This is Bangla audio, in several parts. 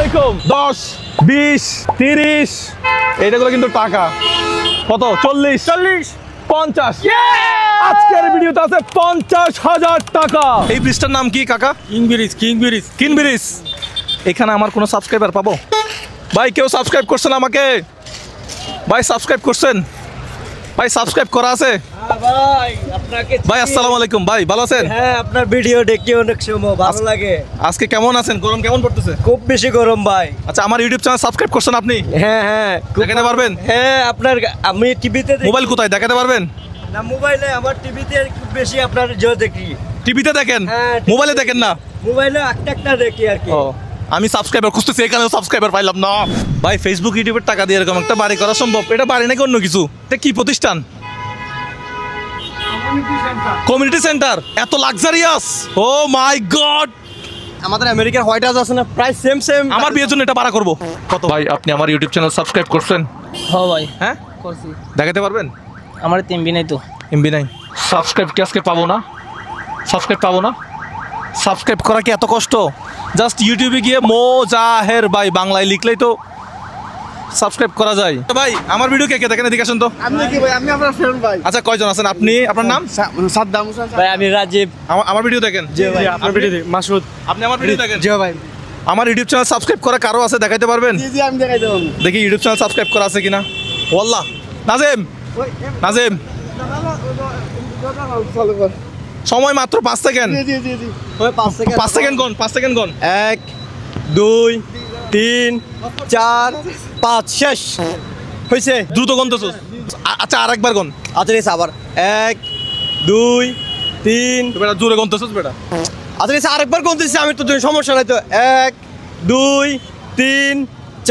আলাইকুম। 10, 20, 30 এইটাগুলো কিন্তু টাকা। কত? 40, 50। আজকের ভিডিওতে আছে 50,000 টাকা। এই ব্রিজটার নাম কি কাকা? King bridge. এখানে আমার কোনো সাবস্ক্রাইবার পাবো? ভাই কেউ সাবস্ক্রাইব করছেন আমাকে? ভাই সাবস্ক্রাইব করছেন? ভাই সাবস্ক্রাইব করা আছে? ভাই আসসালামু আলাইকুম। ভাই ভালো আছেন? হ্যাঁ, আপনার ভিডিও দেখি অনেক সময় ভালো লাগে। আজকে কেমন আছেন? গরম কেমন পড়তেছে? খুব বেশি গরম ভাই। আচ্ছা, আমার ইউটিউব চ্যানেল সাবস্ক্রাইব করছেন আপনি? হ্যাঁ দেখাতে পারবেন? হ্যাঁ, আপনার আমি টিভিতে দেখি। মোবাইল কোথায় দেখাতে পারবেন? না, মোবাইলে আমার টিভিতে খুব বেশি আপনার দেখি। টিভিতে দেখেন? মোবাইলে দেখেন না? মোবাইলে একটা দেখি আর কি। ও, আমি সাবস্ক্রাইবার খুঁজতেছি, এখানেও সাবস্ক্রাইবার পাইলাম না। ভাই ফেসবুক ইউটিউবের টাকা দিয়ে এরকম একটা বাড়ি করা সম্ভব? এটা বাড়ি নাকি অন্য কিছু? এটা কি প্রতিষ্ঠান? Community centre. এত লাক্সারিয়াস! ও মাই গড! আমাদের আমেরিকার হোয়াইট হাউস আছে না, প্রায় সেম। আমার বিয়ের জন্য এটা ভাড়া করব। কত? ভাই আপনি আমার ইউটিউব চ্যানেল সাবস্ক্রাইব করছেন? হ্যাঁ ভাই, হ্যাঁ করছি। দেখাতে পারবেন? আমার এমবি নাই তো। এমবি নাই? সাবস্ক্রাইব কি আজকে পাবো না? সাবস্ক্রাইব করা কি এত কষ্ট? জাস্ট ইউটিউবে গিয়ে মোজাহের ভাই বাংলায় লিখলেই তো সাবস্ক্রাইব করা যায়। ভাই আমার ভিডিও কে কে দেখেন? এদিকে আসেন তো। আপনি কি ভাই? আমি আপনার ফ্রেন্ড ভাই। আচ্ছা, কয়জন আছেন আপনি? আপনার নাম? সাদ্দাম হোসেন ভাই। আমি রাজীব। আমার ভিডিও দেখেন? জি ভাই, আপনার ভিডিও দেখি। মাসুদ। আপনি আমার ভিডিও দেখেন? জি ভাই। আমার ইউটিউব চ্যানেল সাবস্ক্রাইব করা কারো আছে? দেখাইতে পারবেন? জি আমি দেখাই দেব। দেখি ইউটিউব চ্যানেল সাবস্ক্রাইব করা আছে কিনা। ওয়াল্লাহ। নাজিম সময় মাত্র 5 সেকেন্ড। জি ওই 5 সেকেন্ড কোন 5 সেকেন্ড কোন? 1 2 3 4 5 শেষ হইছে। দ্রুত গুনতেছস? আচ্ছা আরেকবার গুন। আচ্ছা রে, আবার 1 2 3। বেটা জোরে গুনতেছস বেটা? আচ্ছা রে, আরেকবার গুনতেছি আমি তো, সমস্যা নাই তো। 1 2 3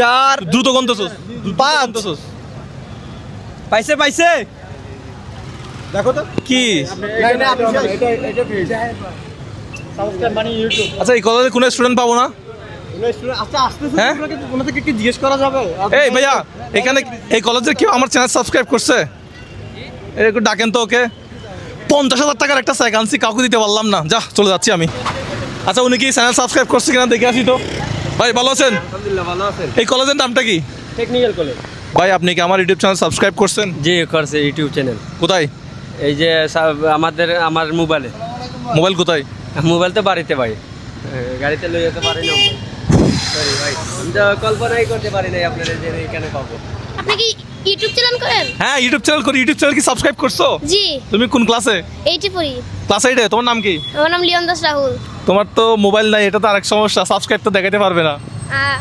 4 দ্রুত গুনতেছস? 5। পাইছে দেখো তো কি? আচ্ছা, এই কলেজে কোনো স্টুডেন্ট পাবো না? হ্যাঁ, ওনাদেরকে কি জিজ্ঞেস করা যাবে? এই ভাইয়া, এখানে এই কলেজের কেউ আমার চ্যানেল সাবস্ক্রাইব করছে? একটু ডাকেন তো ওকে। 50,000 টাকার একটা সেকেন্সি কাউকে দিতে পারলাম না, যা চলে যাচ্ছি আমি। আচ্ছা, উনি কি চ্যানেল সাবস্ক্রাইব করছে কিনা দেখে আসি তো। ভাই ভালো আছেন? আলহামদুলিল্লাহ ভালো আছেন। এই কলেজের নামটা কি? Technical college. ভাই আপনি কি আমার ইউটিউব চ্যানেল সাবস্ক্রাইব করছেন? জি করছে, ইউটিউব চ্যানেল। কোথায়? এই যে আমার মোবাইলে। মোবাইল কোথায়? মোবাইল তো বাড়িতে ভাই, গাড়িতে লই যেতে পারি না সরি ভাই, আমি তো কল্পনাই করতে পারি নাই আপনারা যে এখানে পাবো। আপনি কি ইউটিউব চ্যানেল করেন? হ্যাঁ, ইউটিউব চ্যানেল করি। ইউটিউব চ্যানেল কি সাবস্ক্রাইব করছো? জি। তুমি কোন ক্লাসে? 80 পড়ি। ক্লাস 8 এ? তোমার নাম কি? আমার নাম লিওন দাস রাহুল। তোমার তো মোবাইল নাই, এটা তো আরেক সমস্যা, সাবস্ক্রাইব তো দেখাতে পারবে না।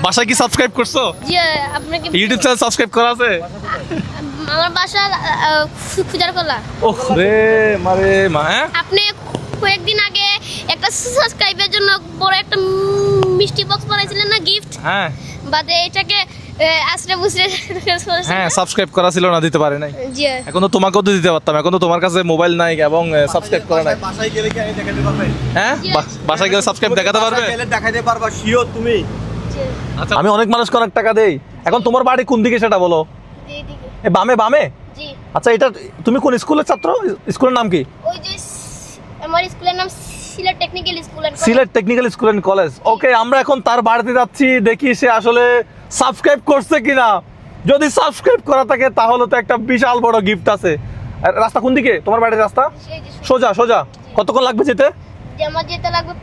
বাসায় কি সাবস্ক্রাইব করছো? জি। আপনাকে ইউটিউব চ্যানেল সাবস্ক্রাইব করা আছে? আমার বাসা খুজার কলা। ওহ রে মারে মা। হ্যাঁ, আপনি কয়েকদিন আগে একটা সাবস্ক্রাইবের জন্য বড় একটা মিষ্টি বক্স বানাইছিলেন না, গিফট? হ্যাঁ বাদে এটাকে আশ্রে বুঝরে। হ্যাঁ, সাবস্ক্রাইব করা ছিল না, দিতে পারে নাই। জি। এখন তো তোমাকেও তো দিতে পারতাম, এখন তো তোমার কাছে মোবাইল নাই এবং সাবস্ক্রাইব করা নাই। বাসায় গেলে কি দেখাতে পারবে? হ্যাঁ, বাসায় গেলে সাবস্ক্রাইব দেখাতে পারবে? গেলে দেখাতে পারবা শিওর তুমি। আচ্ছা, আমি অনেক মানুষকে অনেক টাকা দেই। এখন তোমার বাড়ি কোন দিকে সেটা বলো? এ বামে? জি। আচ্ছা, এটা তুমি কোন স্কুলের ছাত্র? স্কুলের নাম কি? ওই যে আমার স্কুলের নাম Sylhet technical school and college. Sylhet technical school and college. Okay, আমরা এখন তার বাড়িতে যাচ্ছি, দেখি সে আসলে সাবস্ক্রাইব করছে কিনা। যদি সাবস্ক্রাইব করা থাকে তাহলে তো একটা বিশাল বড় গিফট আছে। রাস্তা কোন দিকে তোমার বাড়ির রাস্তা? সোজা। কতক্ষণ লাগবে যেতে? আমার যেতে লাগবে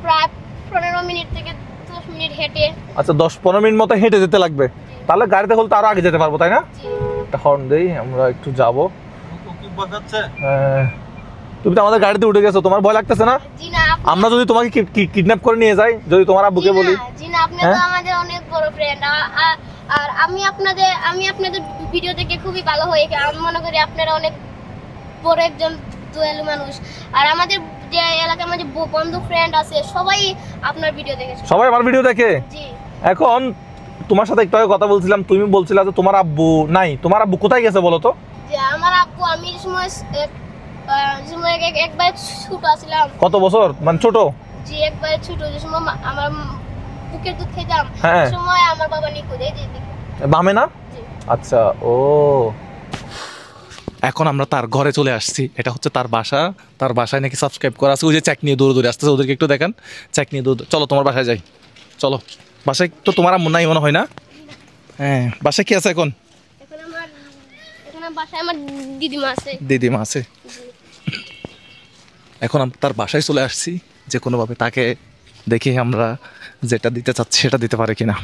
প্রায় 15 মিনিট থেকে 10 মিনিট হেঁটে। আচ্ছা, 10-15 মিনিট মতো হেঁটে যেতে লাগবে। তাহলে গাড়িতে হলে তো আরো আগে যেতে পারবো, তাই না? একটা হর্ন দেই, আমরা একটু যাবো। তুমি তো আমাদের গাড়িতে উঠে গেছো, তোমার ভয় লাগতেছে না? জি না। আমরা যদি তোমাকে কিডন্যাপ করে নিয়ে যাই, যদি তোমার আব্বুকে বলি? জি না, আপনি তো আমাদের অনেক বড় ফ্রেন্ড। আর আমি আপনাদের ভিডিও দেখে খুবই ভালো হয়ে গেছে। আমি মনে করি আপনারা অনেক বড় একজন দয়ালু মানুষ। আর আমাদের যে এলাকার মধ্যে বন্ধু ফ্রেন্ড আছে, সবাই আপনার ভিডিও দেখেছে। সবাই আমার ভিডিও দেখে? জি। এখন তোমার সাথে একটু আগে কথা বলছিলাম, তুমি বলছিলা যে তোমার আব্বু নাই। তোমার আব্বু কোথায় গেছে বলো তো? যে আমার আব্বু, আমি যে সময় একবার ছোট ছিলাম। কত বছর মানে ছোট? জি, একবার ছোট, যে সময় আমার বুকের দুধ খেতাম, হ্যাঁ, সেই সময় আমার বাবা নিখোঁজ। এই যে বামে না? জি। আচ্ছা, ও এখন আমরা তার ঘরে চলে আসছি। এটা হচ্ছে তার বাসা। তার বাসায় নাকি সাবস্ক্রাইব করা আছে। ওই যে চেক নিয়ে দৌড়ে আসতেছে, ওদেরকে একটু দেখান। চেক নিয়ে চলো তোমার বাসায় যাই, চলো। বাসায় তো তোমার আম্মু নাই মনে হয় না? হ্যাঁ, বাসায় কি আছে এখন? এখন বাসায় আমার দিদিমা আছে। দিদিমা আছে। এখন তার বাসায় চলে আসছি, যে কোনোভাবে তাকে দেখি আমরা যেটা দিতে চাচ্ছি সেটা দিতে পারে কিনা।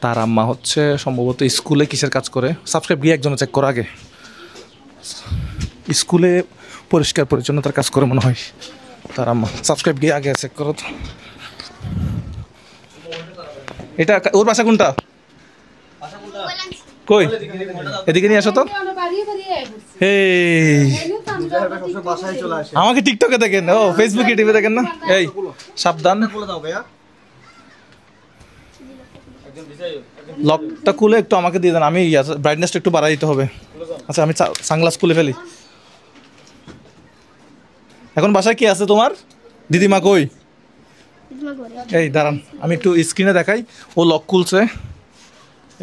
তার আম্মা হচ্ছে সম্ভবত স্কুলে কিসের কাজ করে, সাবস্ক্রাইব গিয়ে একজন চেক করো আগে। স্কুলে পরিষ্কার পরিচ্ছন্নতার কাজ করে মনে হয় তার আম্মা, সাবস্ক্রাইব গিয়ে আগে চেক করো তো। এটা ওর বাসা কোনটা? কই এদিকে নিয়ে আসো তো। আমাকে টিকটকে দেখেন, ও ফেসবুকে টিভি দেখেন না? এই সাবধান, লকটা খুলে একটু আমাকে দিয়ে দেন, আমি ব্রাইটনেসটা একটু বাড়াই দিতে হবে। আচ্ছা আমি সানগ্লাস খুলে ফেলি। এখন বাসায় কি আছে তোমার? দিদিমা কই? এই দাঁড়ান, আমি একটু স্ক্রিনে দেখাই। ও লক খুলছে,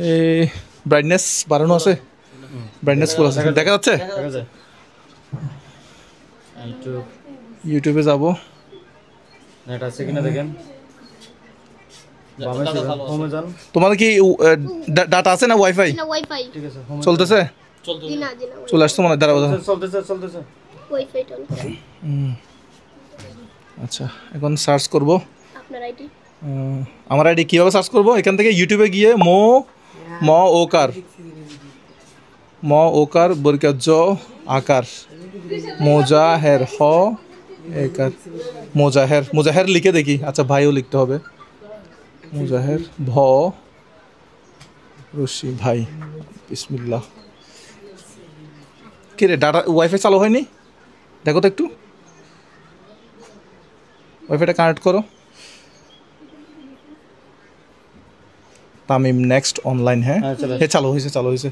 এই ব্রাইটনেস বাড়ানো আছে, ব্রাইটনেস ফুল আছে, দেখা যাচ্ছে? ইউটিউবে যাব, নেট আছে কিনা দেখেন। তোমাদের কি ডাটা আছে না ওয়াইফাই? না ওয়াইফাই ঠিক আছে, চলতেছে? দিনা চলে আসতো মনে হয়, দাঁড়াও। চলতেছে। ওয়াইফাই টন আচ্ছা এখন সার্চ করব আপনার আইডি। আমার আইডি কীভাবে সার্চ করব? এখান থেকে ইউটিউবে গিয়ে ম ওকার বরকাত জ আকার মোজাহের হ একার মোজাহের লিখে দেখি। আচ্ছা ভাইও লিখতে হবে, মোজাহের ভ রশি ভাই, বিসমিল্লাহ। কি রে, ডাটা ওয়াইফাই চালু হয়নি? দেখো তো একটু, ওয়াইফাইটা কানেক্ট করো। Tamim next online. হ্যাঁ হ্যাঁ চালু হয়েছে।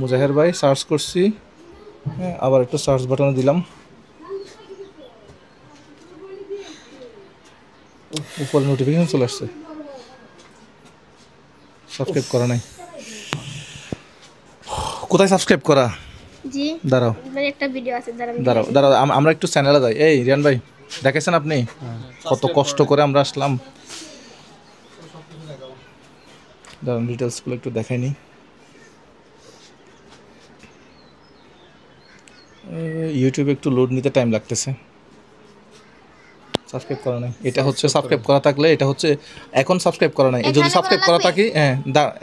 মুজাহের ভাই সার্চ করছি, হ্যাঁ আবার একটু সার্চ বাটনে দিলাম, উপরে নোটিফিকেশন চলে আসছে। সাবস্ক্রাইব করা নাই, কোথায় সাবস্ক্রাইব করা? জি দাঁড়াও একটা ভিডিও আছে, দাঁড়াও আমরা একটু চ্যানেলে যাই। এই রিয়ান ভাই দেখেছেন আপনি কত কষ্ট করে আমরা আসলাম? দাঁড়ান ডিটেলসগুলো একটু দেখাই নি। ইউটিউবে একটু লোড নিতে টাইম লাগতেছে। সাবস্ক্রাইব করা নাই, এটা হচ্ছে সাবস্ক্রাইব করা থাকলে, এটা হচ্ছে এখন সাবস্ক্রাইব করা নাই। যদি সাবস্ক্রাইব করা থাকি, হ্যাঁ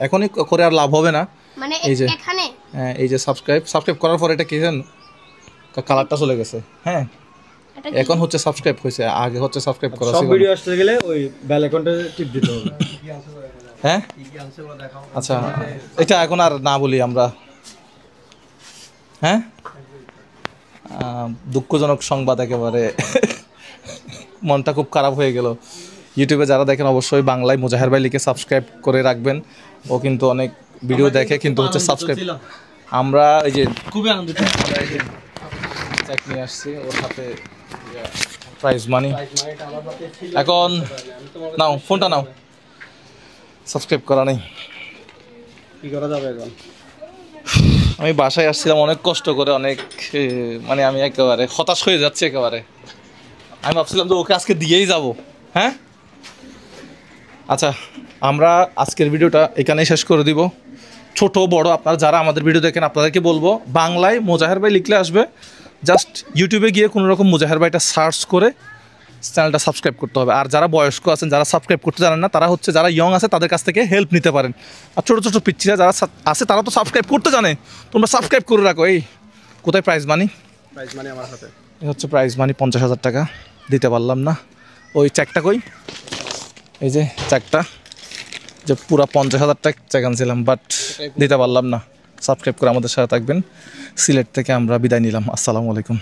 এখনই করে আর লাভ হবে না। মানে এই যে এখানে, হ্যাঁ এই যে সাবস্ক্রাইব করার পর এটা কি জানেন, কালারটা চলে গেছে। হ্যাঁ এখন হচ্ছে সাবস্ক্রাইব হয়েছে, আগে হচ্ছে সাবস্ক্রাইব করা ছিল। সব ভিডিও আসতে গেলে ওই বেল আইকনটা টিপ দিতে হবে। হ্যাঁ আচ্ছা এটা এখন আর না বলি আমরা। হ্যাঁ দুঃখজনক সংবাদ, একেবারে মনটা খুব খারাপ হয়ে গেল। ইউটিউবে যারা দেখেন অবশ্যই বাংলায় মুজাহের ভাই লিখে সাবস্ক্রাইব করে রাখবেন। ও কিন্তু অনেক ভিডিও দেখে, কিন্তু হচ্ছে সাবস্ক্রাইব। আমরা এই যে খুবই আনন্দিত, চেক নিয়ে আসছি, ওর হাতে প্রাইজ মানি। এখন নাও ফোনটা নাও, সাবস্ক্রাইব করা নেই, কি করা যাবে এখন? আমি বাসায় আসছিলাম অনেক কষ্ট করে, অনেক মানে আমি একেবারে হতাশ হয়ে যাচ্ছি একেবারে। আমি ভাবছিলাম যে ওকে আজকে দিয়েই যাব। হ্যাঁ আচ্ছা আমরা আজকের ভিডিওটা এখানেই শেষ করে দিব। ছোট বড় আপনারা যারা আমাদের ভিডিও দেখেন আপনাদেরকে বলবো, বাংলায় মুজাহের ভাই লিখলে আসবে, জাস্ট ইউটিউবে গিয়ে কোনো রকম মুজাহের ভাইটা সার্চ করে চ্যানেলটা সাবস্ক্রাইব করতে হবে। আর যারা বয়স্ক আছেন, যারা সাবস্ক্রাইব করতে জানেন না, তারা হচ্ছে যারা ইয়ং আছে তাদের কাছ থেকে হেল্প নিতে পারেন। আর ছোটো ছোটো পিচ্ছিরা যারা আছে তারা তো সাবস্ক্রাইব করতে জানে, তোমরা সাবস্ক্রাইব করে রাখো। এই কোথায় প্রাইজ মানি? আমার হাতে এই হচ্ছে প্রাইজ মানি, 50,000 টাকা দিতে পারলাম না। ওই চেকটা কই? এই যে চেকটা, যে পুরা 50,000 টাকা চেক আনছিলাম, বাট দিতে পারলাম না। সাবস্ক্রাইব করে আমাদের সাথে থাকবেন। সিলেট থেকে আমরা বিদায় নিলাম। আসসালামু আলাইকুম।